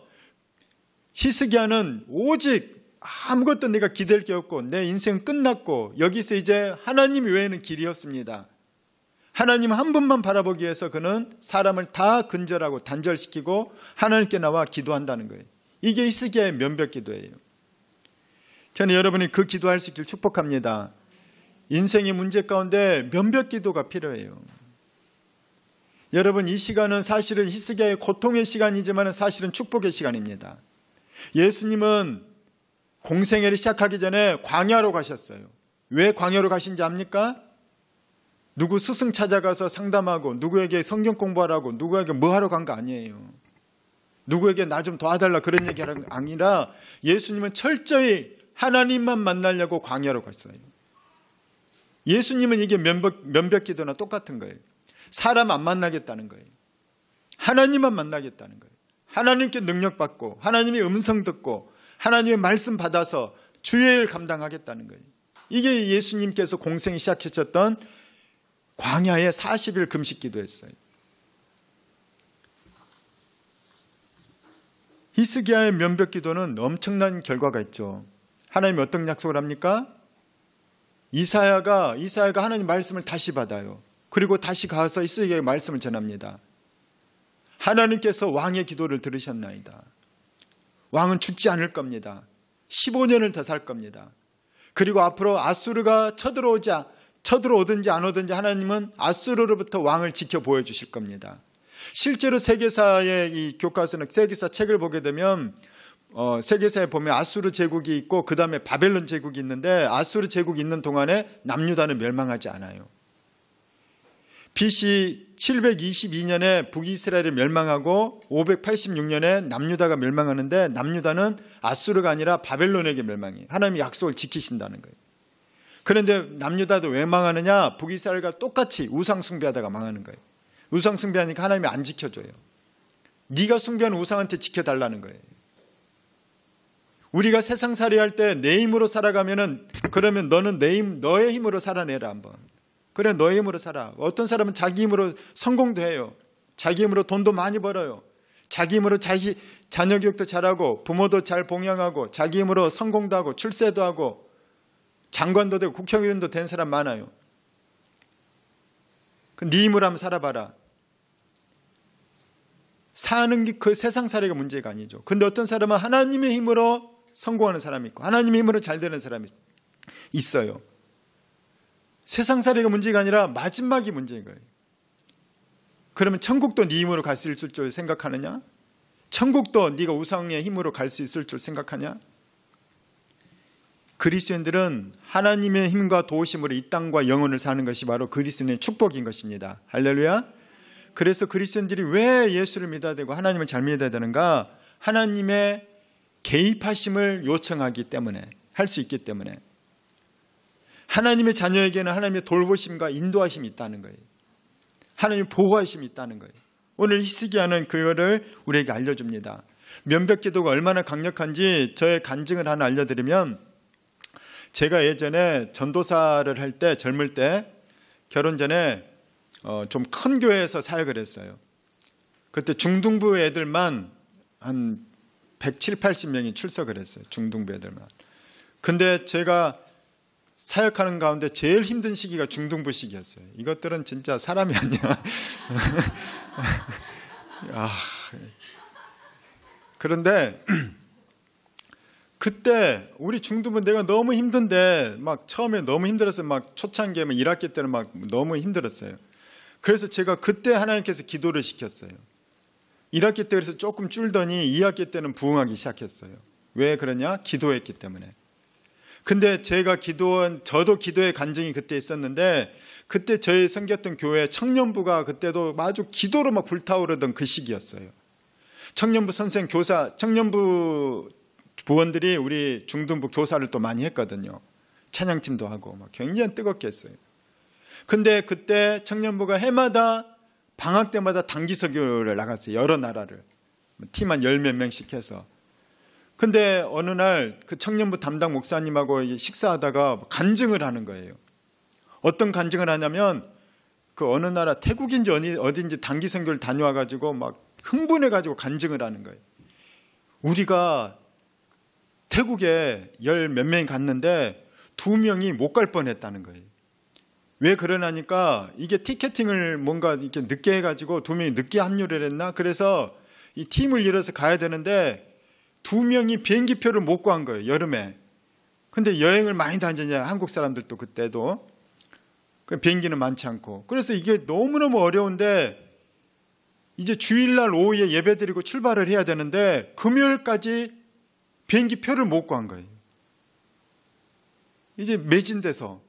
히스기야는 오직 아무것도 내가 기댈 게 없고 내 인생 끝났고 여기서 이제 하나님 외에는 길이 없습니다. 하나님 한 분만 바라보기 위해서 그는 사람을 다 근절하고 단절시키고 하나님께 나와 기도한다는 거예요. 이게 히스기야의 면벽 기도예요. 저는 여러분이 그 기도할 수 있길 축복합니다. 인생의 문제 가운데 면벽 기도가 필요해요. 여러분, 이 시간은 사실은 히스기야의 고통의 시간이지만 사실은 축복의 시간입니다. 예수님은 공생애를 시작하기 전에 광야로 가셨어요. 왜 광야로 가신지 압니까? 누구 스승 찾아가서 상담하고 누구에게 성경 공부하라고 누구에게 뭐 하러 간 거 아니에요. 누구에게 나 좀 도와달라 그런 얘기하는 게 아니라 예수님은 철저히 하나님만 만나려고 광야로 갔어요. 예수님은 이게 면벽 기도나 똑같은 거예요. 사람 안 만나겠다는 거예요. 하나님만 만나겠다는 거예요. 하나님께 능력받고 하나님의 음성 듣고 하나님의 말씀 받아서 주의 일 감당하겠다는 거예요. 이게 예수님께서 공생이 시작하셨던 광야의 40일 금식 기도였어요. 히스기야의 면벽 기도는 엄청난 결과가 있죠. 하나님이 어떤 약속을 합니까? 이사야가 하나님 말씀을 다시 받아요. 그리고 다시 가서 히스기야의 말씀을 전합니다. 하나님께서 왕의 기도를 들으셨나이다. 왕은 죽지 않을 겁니다. 15년을 더 살 겁니다. 그리고 앞으로 아수르가 쳐들어오든지 안 오든지 하나님은 아수르로부터 왕을 지켜 보여주실 겁니다. 실제로 세계사의 이 교과서는 세계사 책을 보게 되면 세계사에 보면 아수르 제국이 있고 그 다음에 바벨론 제국이 있는데 아수르 제국이 있는 동안에 남유다는 멸망하지 않아요. BC 722년에 북이스라엘이 멸망하고 586년에 남유다가 멸망하는데 남유다는 아수르가 아니라 바벨론에게 멸망해요. 하나님이 약속을 지키신다는 거예요. 그런데 남유다도 왜 망하느냐? 북이스라엘과 똑같이 우상 숭배하다가 망하는 거예요. 우상 숭배하니까 하나님이 안 지켜줘요. 네가 숭배하는 우상한테 지켜달라는 거예요. 우리가 세상살이 할 때 내 힘으로 살아가면은 그러면 너는 너의 힘으로 살아내라 한번. 그래, 너의 힘으로 살아. 어떤 사람은 자기 힘으로 성공도 해요. 자기 힘으로 돈도 많이 벌어요. 자기 힘으로 자기 자녀 교육도 잘하고 부모도 잘 봉양하고 자기 힘으로 성공도 하고 출세도 하고 장관도 되고 국회의원도 된 사람 많아요. 네 힘으로 한번 살아봐라. 사는 게 그 세상살이가 문제가 아니죠. 근데 어떤 사람은 하나님의 힘으로 성공하는 사람이 있고 하나님의 힘으로 잘 되는 사람이 있어요. 세상살이가 문제가 아니라 마지막이 문제인 거예요. 그러면 천국도 네 힘으로 갈 수 있을 줄 생각하느냐? 천국도 네가 우상의 힘으로 갈 수 있을 줄 생각하냐? 그리스도인들은 하나님의 힘과 도우심으로 이 땅과 영혼을 사는 것이 바로 그리스도인의 축복인 것입니다. 할렐루야. 그래서 그리스도인들이 왜 예수를 믿어야 되고 하나님을 잘 믿어야 되는가? 하나님의 개입하심을 요청하기 때문에, 할 수 있기 때문에. 하나님의 자녀에게는 하나님의 돌보심과 인도하심이 있다는 거예요. 하나님의 보호하심이 있다는 거예요. 오늘 히스기야는 그거를 우리에게 알려줍니다. 면벽기도가 얼마나 강력한지 저의 간증을 하나 알려드리면, 제가 예전에 전도사를 할 때, 젊을 때 결혼 전에 좀 큰 교회에서 사역을 했어요. 그때 중등부 애들만 한 170, 80명이 출석을 했어요. 중등부 애들만. 근데 제가 사역하는 가운데 제일 힘든 시기가 중등부 시기였어요. 이것들은 진짜 사람이 아니야. 그런데 그때 우리 중등부 내가 너무 힘든데, 막 처음에 너무 힘들어서 막 초창기에 1학기 때는 막 너무 힘들었어요. 그래서 제가 그때 하나님께서 기도를 시켰어요. 1학기 때 그래서 조금 줄더니 2학기 때는 부흥하기 시작했어요. 왜 그러냐? 기도했기 때문에. 근데 저도 기도의 간증이 그때 있었는데, 그때 저희 섬겼던 교회 청년부가 그때도 아주 기도로 막 불타오르던 그 시기였어요. 청년부 선생, 교사, 청년부 부원들이 우리 중등부 교사를 또 많이 했거든요. 찬양팀도 하고 막 굉장히 뜨겁게 했어요. 근데 그때 청년부가 해마다 방학 때마다 단기서교를 나갔어요. 여러 나라를. 팀 한 10몇 명씩 해서. 근데 어느 날 그 청년부 담당 목사님하고 식사하다가 간증을 하는 거예요. 어떤 간증을 하냐면, 그 어느 나라 태국인지 어딘지 단기 선교를 다녀와가지고 막 흥분해가지고 간증을 하는 거예요. 우리가 태국에 10 몇 명이 갔는데 2명이 못 갈 뻔했다는 거예요. 왜 그러냐니까, 이게 티켓팅을 뭔가 이렇게 늦게 해가지고 2명이 늦게 합류를 했나? 그래서 이 팀을 이뤄서 가야 되는데 2명이 비행기표를 못 구한 거예요, 여름에. 근데 여행을 많이 다녔냐, 한국 사람들도 그때도. 비행기는 많지 않고. 그래서 이게 너무너무 어려운데, 이제 주일날 오후에 예배 드리고 출발을 해야 되는데 금요일까지 비행기 표를 못 구한 거예요. 이제 매진돼서.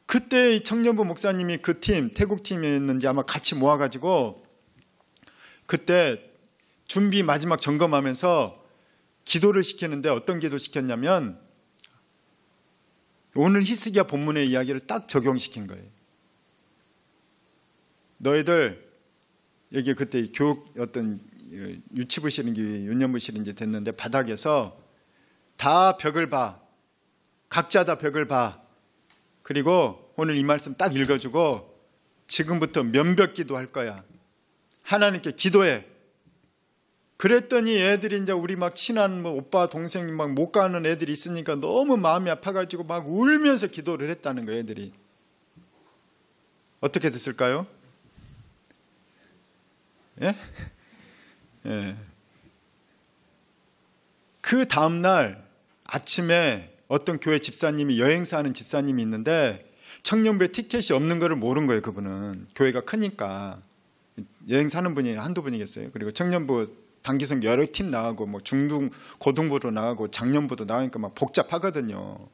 그때 이 청년부 목사님이 그 팀, 태국 팀이었는지 아마 같이 모아가지고 그때 준비 마지막 점검하면서 기도를 시키는데, 어떤 기도 시켰냐면 오늘 히스기야 본문의 이야기를 딱 적용시킨 거예요. 너희들 여기 그때 교육 어떤 유치부실인지 유년부실인지 됐는데 바닥에서 다 벽을 봐. 각자 다 벽을 봐. 그리고 오늘 이 말씀 딱 읽어주고 지금부터 면벽기도 할 거야. 하나님께 기도해. 그랬더니 애들이 이제 우리 막 친한 오빠 동생 막 못 가는 애들이 있으니까 너무 마음이 아파가지고 막 울면서 기도를 했다는 거예요. 애들이. 어떻게 됐을까요? 예? 예. 그 다음날 아침에 어떤 교회 집사님이, 여행사 하는 집사님이 있는데 청년부에 티켓이 없는 거를 모른 거예요. 그분은 교회가 크니까. 여행 사는 분이 한두 분이겠어요. 그리고 청년부 단기선교 여러 팀 나가고 뭐 중등 고등부도 나가고 장년부도 나가니까 막 복잡하거든요.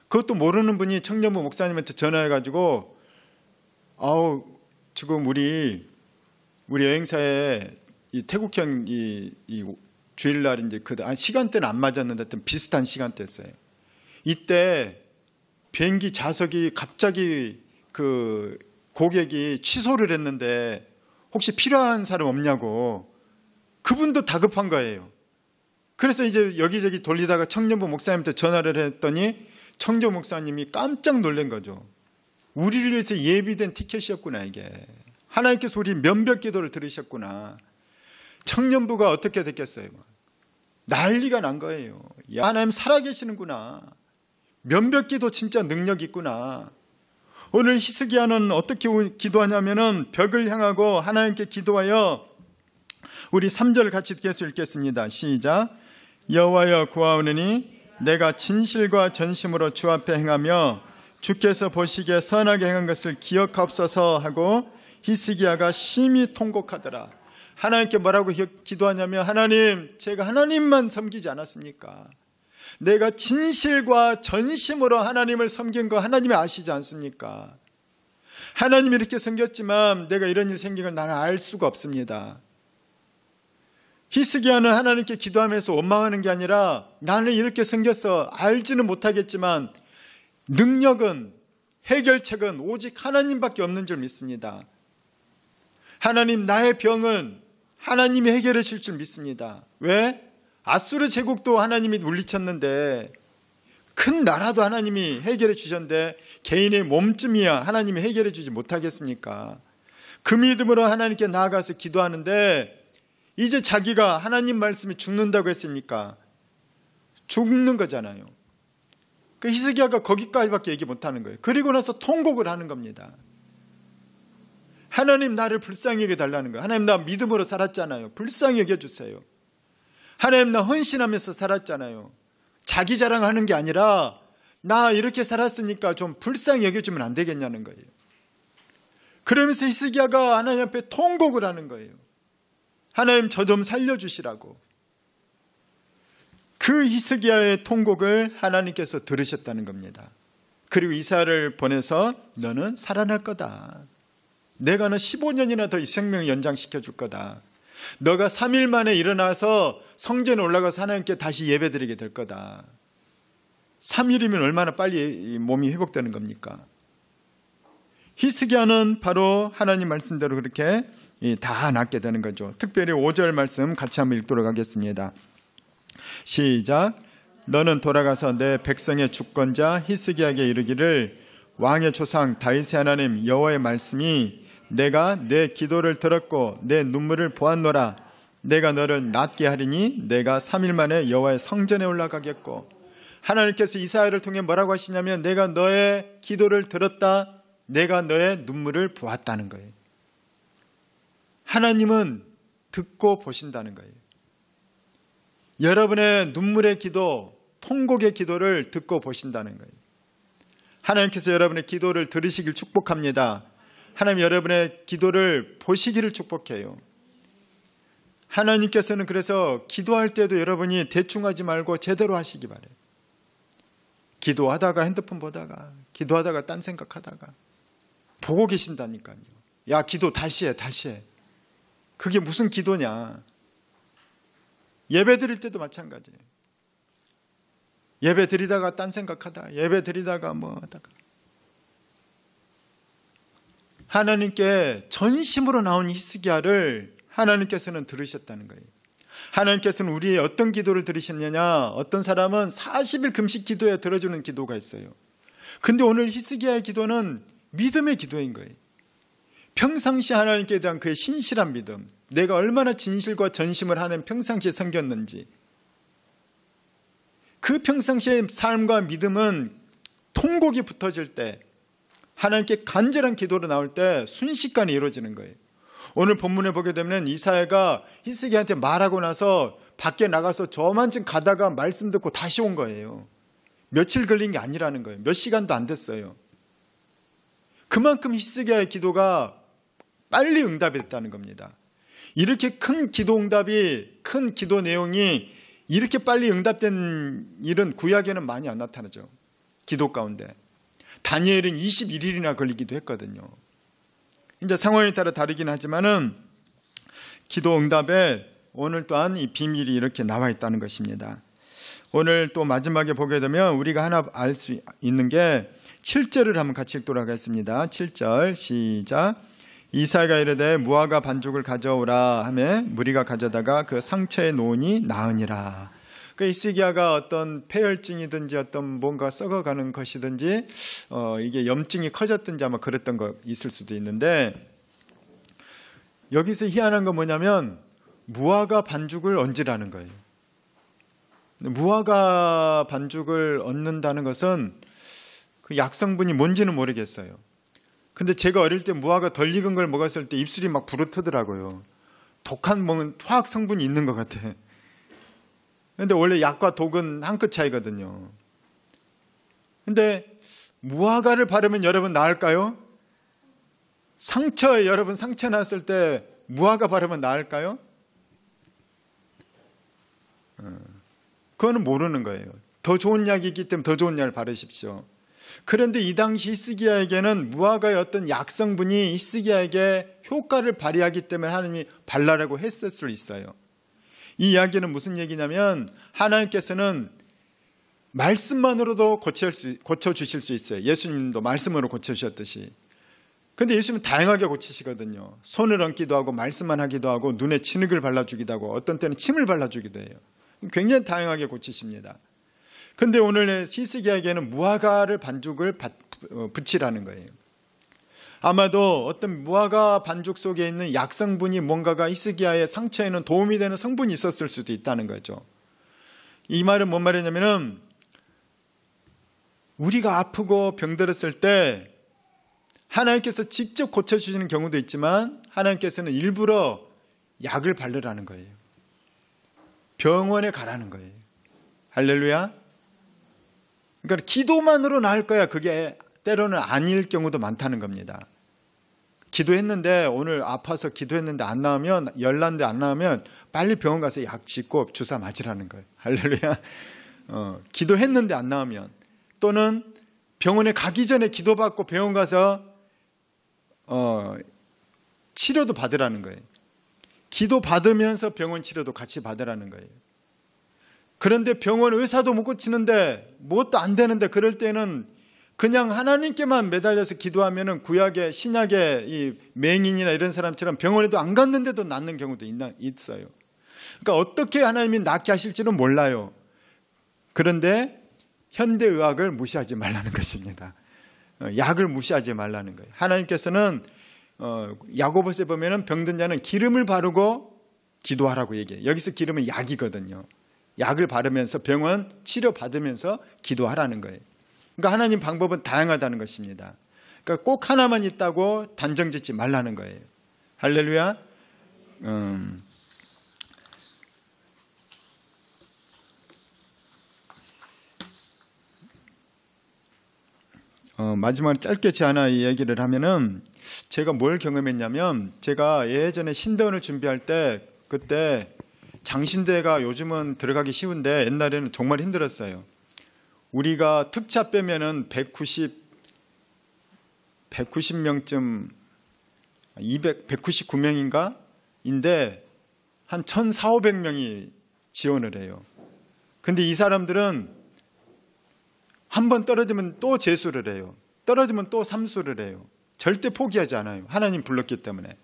그것도 모르는 분이 청년부 목사님한테 전화해가지고, 지금 우리 여행사에 이 태국형 이 주일날 이제 시간대는 안 맞았는데 하여튼 비슷한 시간대였어요. 이때 비행기 좌석이 갑자기 그 고객이 취소를 했는데 혹시 필요한 사람 없냐고. 그분도 다급한 거예요. 그래서 이제 여기저기 돌리다가 청년부 목사님한테 전화를 했더니 청년 목사님이 깜짝 놀란 거죠. 우리를 위해서 예비된 티켓이었구나 이게. 하나님께서 우리 면벽기도를 들으셨구나. 청년부가 어떻게 됐겠어요? 난리가 난 거예요. 야, 하나님 살아계시는구나. 면벽기도 진짜 능력 있구나. 오늘 히스기야는 어떻게 기도하냐면은 벽을 향하고 하나님께 기도하여, 우리 3절 같이 계속 읽겠습니다. 시작. 여호와여 구하오느니 내가 진실과 전심으로 주 앞에 행하며 주께서 보시기에 선하게 행한 것을 기억하옵소서 하고 히스기야가 심히 통곡하더라. 하나님께 뭐라고 기도하냐면, 하나님, 제가 하나님만 섬기지 않았습니까? 내가 진실과 전심으로 하나님을 섬긴 거 하나님이 아시지 않습니까? 하나님이 이렇게 생겼지만 내가 이런 일 생긴 걸 나는 알 수가 없습니다. 히스기야는 하나님께 기도하면서 원망하는 게 아니라 나는 이렇게 생겨서 알지는 못하겠지만 능력은, 해결책은 오직 하나님밖에 없는 줄 믿습니다. 하나님, 나의 병은 하나님이 해결해 줄 줄 믿습니다. 왜? 아수르 제국도 하나님이 물리쳤는데, 큰 나라도 하나님이 해결해 주셨는데 개인의 몸쯤이야 하나님이 해결해 주지 못하겠습니까? 그 믿음으로 하나님께 나아가서 기도하는데 이제 자기가 하나님 말씀이 죽는다고 했으니까 죽는 거잖아요. 그 히스기야가 거기까지밖에 얘기 못하는 거예요. 그리고 나서 통곡을 하는 겁니다. 하나님, 나를 불쌍히 여겨달라는 거예요. 하나님, 나 믿음으로 살았잖아요. 불쌍히 여겨주세요. 하나님, 나 헌신하면서 살았잖아요. 자기 자랑하는 게 아니라 나 이렇게 살았으니까 좀 불쌍히 여겨주면 안 되겠냐는 거예요. 그러면서 히스기야가 하나님 앞에 통곡을 하는 거예요. 하나님, 저 좀 살려주시라고. 그 히스기야의 통곡을 하나님께서 들으셨다는 겁니다. 그리고 이사야를 보내서 너는 살아날 거다. 내가 너 15년이나 더 이 생명을 연장시켜 줄 거다. 너가 3일 만에 일어나서 성전에 올라가서 하나님께 다시 예배드리게 될 거다. 3일이면 얼마나 빨리 몸이 회복되는 겁니까? 히스기야는 바로 하나님 말씀대로 그렇게 다 낫게 되는 거죠. 특별히 5절 말씀 같이 한번 읽도록 하겠습니다. 시작. 너는 돌아가서 내 백성의 주권자 히스기야에게 이르기를 왕의 조상 다윗의 하나님 여호와의 말씀이 내가 내 기도를 들었고 내 눈물을 보았노라. 내가 너를 낫게 하리니 내가 3일 만에 여호와의 성전에 올라가겠고. 하나님께서 이사야를 통해 뭐라고 하시냐면 내가 너의 기도를 들었다. 내가 너의 눈물을 보았다는 거예요. 하나님은 듣고 보신다는 거예요. 여러분의 눈물의 기도, 통곡의 기도를 듣고 보신다는 거예요. 하나님께서 여러분의 기도를 들으시길 축복합니다. 하나님 여러분의 기도를 보시기를 축복해요. 하나님께서는 그래서 기도할 때도 여러분이 대충 하지 말고 제대로 하시기 바래요. 기도하다가 핸드폰 보다가, 기도하다가 딴 생각하다가 보고 계신다니까요. 야, 기도 다시 해. 그게 무슨 기도냐. 예배 드릴 때도 마찬가지예요. 예배 드리다가 딴 생각하다, 예배 드리다가 뭐 하다가. 하나님께 전심으로 나온 히스기야를 하나님께서는 들으셨다는 거예요. 하나님께서는 우리의 어떤 기도를 들으셨느냐, 어떤 사람은 40일 금식 기도에 들어주는 기도가 있어요. 근데 오늘 히스기야의 기도는 믿음의 기도인 거예요. 평상시 하나님께 대한 그의 신실한 믿음, 내가 얼마나 진실과 전심을 하는 평상시에 섬겼는지, 그 평상시의 삶과 믿음은 통곡이 붙어질 때, 하나님께 간절한 기도로 나올 때 순식간에 이루어지는 거예요. 오늘 본문에 보게 되면 이사야가 히스기야한테 말하고 나서 밖에 나가서 저만큼 가다가 말씀 듣고 다시 온 거예요. 며칠 걸린 게 아니라는 거예요. 몇 시간도 안 됐어요. 그만큼 히스기야의 기도가 빨리 응답이 됐다는 겁니다. 이렇게 큰 기도 응답이, 큰 기도 내용이 이렇게 빨리 응답된 일은 구약에는 많이 안 나타나죠. 기도 가운데. 다니엘은 21일이나 걸리기도 했거든요. 이제 상황에 따라 다르긴 하지만은 기도 응답에 오늘 또한 이 비밀이 이렇게 나와 있다는 것입니다. 오늘 또 마지막에 보게 되면 우리가 하나 알 수 있는 게 7절을 한번 같이 읽도록 하겠습니다. 7절 시작. 이사야가 이르되 무화과 반죽을 가져오라 하매 무리가 가져다가 그 상처에 놓으니 나으니라. 그 히스기야가 어떤 폐혈증이든지 어떤 뭔가 썩어가는 것이든지 이게 염증이 커졌든지 아마 그랬던 거 있을 수도 있는데, 여기서 희한한 건 뭐냐면 무화과 반죽을 얹으라는 거예요. 무화과 반죽을 얹는다는 것은 그 약성분이 뭔지는 모르겠어요. 근데 제가 어릴 때 무화과 덜 익은 걸 먹었을 때 입술이 막 부르트더라고요. 독한 먹은 화학 성분이 있는 것 같아. 근데 원래 약과 독은 한 끗 차이거든요. 근데 무화과를 바르면 여러분 나을까요? 여러분 상처 났을 때 무화과 바르면 나을까요? 그거는 모르는 거예요. 더 좋은 약이 있기 때문에 더 좋은 약을 바르십시오. 그런데 이 당시 히스기야에게는 무화과의 어떤 약성분이 히스기야에게 효과를 발휘하기 때문에 하나님이 발라라고 했을 수 있어요. 이 이야기는 무슨 얘기냐면 하나님께서는 말씀만으로도 고쳐주실 수 있어요. 예수님도 말씀으로 고쳐주셨듯이. 근데 예수님은 다양하게 고치시거든요. 손을 얹기도 하고 말씀만 하기도 하고 눈에 진흙을 발라주기도 하고 어떤 때는 침을 발라주기도 해요. 굉장히 다양하게 고치십니다. 근데 오늘 히스기야에게는 무화과를 반죽을 붙이라는 거예요. 아마도 어떤 무화과 반죽 속에 있는 약성분이 뭔가가 히스기야의 상처에는 도움이 되는 성분이 있었을 수도 있다는 거죠. 이 말은 뭔 말이냐면은 우리가 아프고 병들었을 때 하나님께서 직접 고쳐주시는 경우도 있지만 하나님께서는 일부러 약을 바르라는 거예요. 병원에 가라는 거예요. 할렐루야. 그러니까 기도만으로 나을 거야. 그게 때로는 아닐 경우도 많다는 겁니다. 기도했는데 오늘 아파서 기도했는데 안 나오면 열났는데 안 나오면 빨리 병원 가서 약 짓고 주사 맞으라는 거예요. 할렐루야. 기도했는데 안 나오면 또는 병원에 가기 전에 기도받고 병원 가서 치료도 받으라는 거예요. 기도 받으면서 병원 치료도 같이 받으라는 거예요. 그런데 병원 의사도 못 고치는데 뭣도 안 되는데 그럴 때는 그냥 하나님께만 매달려서 기도하면은 구약의 신약의 이 맹인이나 이런 사람처럼 병원에도 안 갔는데도 낫는 경우도 있어요. 그러니까 어떻게 하나님이 낫게 하실지는 몰라요. 그런데 현대의학을 무시하지 말라는 것입니다. 약을 무시하지 말라는 거예요. 하나님께서는 야고보서에 보면은 병든 자는 기름을 바르고 기도하라고 얘기해요. 여기서 기름은 약이거든요. 약을 바르면서 병원 치료 받으면서 기도하라는 거예요. 그러니까 하나님 방법은 다양하다는 것입니다. 그러니까 꼭 하나만 있다고 단정 짓지 말라는 거예요. 할렐루야. 마지막으로 짧게 제 하나 이 얘기를 하면은 제가 뭘 경험했냐면 제가 예전에 신대원을 준비할 때 그때 장신대가 요즘은 들어가기 쉬운데 옛날에는 정말 힘들었어요. 우리가 특차 빼면은 190명쯤 199명인가? 인데 한 1,400~1,500명이 지원을 해요. 근데 이 사람들은 한 번 떨어지면 또 재수를 해요. 떨어지면 또 삼수를 해요. 절대 포기하지 않아요. 하나님 불렀기 때문에.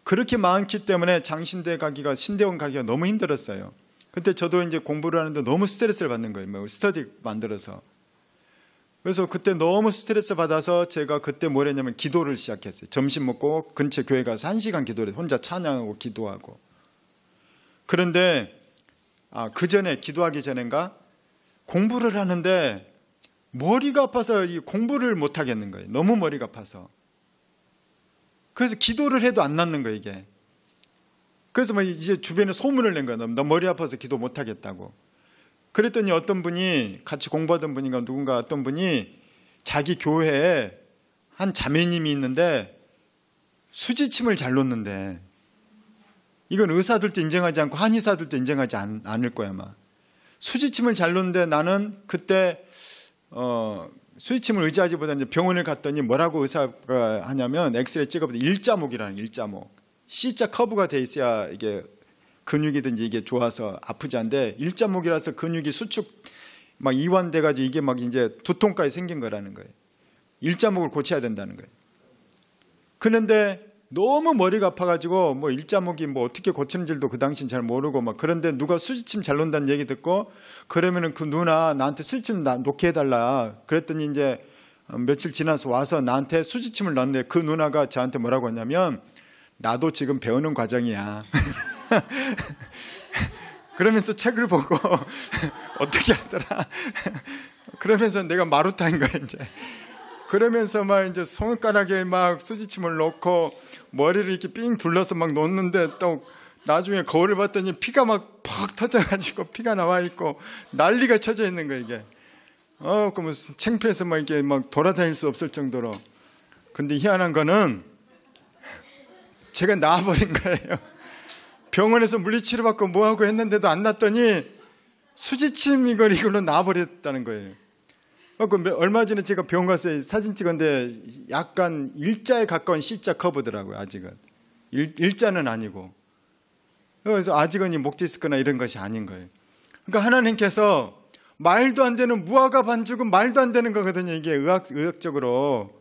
그렇게 많기 때문에 장신대 가기가 신대원 가기가 너무 힘들었어요. 그때 저도 이제 공부를 하는데 너무 스트레스를 받는 거예요. 스터디 만들어서. 그래서 그때 너무 스트레스 받아서 제가 그때 뭘 했냐면 기도를 시작했어요. 점심 먹고 근처 교회 가서 1시간 기도를 해요. 혼자 찬양하고 기도하고. 그런데 그 전에 기도하기 전인가 공부를 하는데 머리가 아파서 이 공부를 못 하겠는 거예요. 너무 머리가 아파서. 그래서 기도를 해도 안 낫는 거예요, 이게. 그래서 막 이제 주변에 소문을 낸 거예요. 나 머리 아파서 기도 못 하겠다고. 그랬더니 어떤 분이 같이 공부하던 분인가 누군가 어떤 분이 자기 교회에 한 자매님이 있는데 수지침을 잘 놓는데 이건 의사들도 인정하지 않고 한의사들도 인정하지 않을 거야 아마. 수지침을 잘 놓는데 나는 그때 수지침을 의지하지보다는 이제 병원에 갔더니 뭐라고 의사가 하냐면 엑스레이 찍어보니 일자목이라는 일자목. C자 커브가 돼 있어야 이게 근육이든지 이게 좋아서 아프지 않은데 일자목이라서 근육이 수축 막 이완돼가지고 이게 막 이제 두통까지 생긴 거라는 거예요. 일자목을 고쳐야 된다는 거예요. 그런데 너무 머리가 아파가지고 뭐 일자목이 뭐 어떻게 고치는 줄도 그 당시는 잘 모르고 막 그런데 누가 수지침 잘 놓는다는 얘기 듣고 그러면은 그 누나 나한테 수지침 놓게 해달라. 그랬더니 이제 며칠 지나서 와서 나한테 수지침을 놨는데 그 누나가 저한테 뭐라고 했냐면 나도 지금 배우는 과정이야. 그러면서 책을 보고 어떻게 하더라. 그러면서 내가 마루타인 거야 이제. 그러면서 막 이제 손가락에 막 수지침을 넣고 머리를 이렇게 삥 둘러서 막 놓는데 또 나중에 거울을 봤더니 피가 막 퍽 터져가지고 피가 나와 있고 난리가 쳐져 있는 거야 이게. 그러면 창피해서 막 이렇게 막 돌아다닐 수 없을 정도로. 근데 희한한 거는 제가 나와버린 거예요. 병원에서 물리치료 받고 뭐하고 했는데도 안 났더니 수지침 이걸로 나와버렸다는 거예요. 얼마 전에 제가 병원 가서 사진 찍었는데 약간 일자에 가까운 C자 커브더라고요. 아직은 일자는 아니고. 그래서 아직은 목디스크나 이런 것이 아닌 거예요. 그러니까 하나님께서 말도 안 되는 무화과 반죽은 말도 안 되는 거거든요. 이게 의학적으로.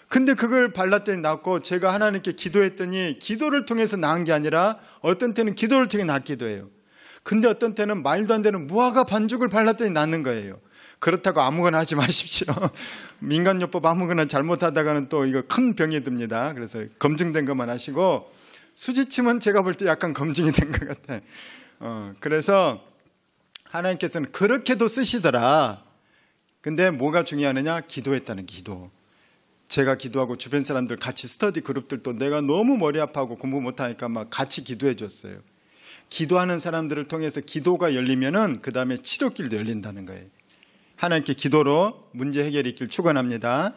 근데 그걸 발랐더니 낫고, 제가 하나님께 기도했더니 기도를 통해서 나은 게 아니라 어떤 때는 기도를 통해 낫기도 해요. 근데 어떤 때는 말도 안 되는 무화과 반죽을 발랐더니 낫는 거예요. 그렇다고 아무거나 하지 마십시오. 민간요법 아무거나 잘못하다가는 또 이거 큰 병이 듭니다. 그래서 검증된 것만 하시고, 수지침은 제가 볼 때 약간 검증이 된 것 같아요. 그래서 하나님께서는 그렇게도 쓰시더라. 근데 뭐가 중요하느냐? 기도했다는 기도. 제가 기도하고 주변 사람들 같이 스터디 그룹들도 내가 너무 머리 아파하고 공부 못하니까 막 같이 기도해 줬어요. 기도하는 사람들을 통해서 기도가 열리면은 그 다음에 치료길도 열린다는 거예요. 하나님께 기도로 문제 해결이 있길 축원합니다.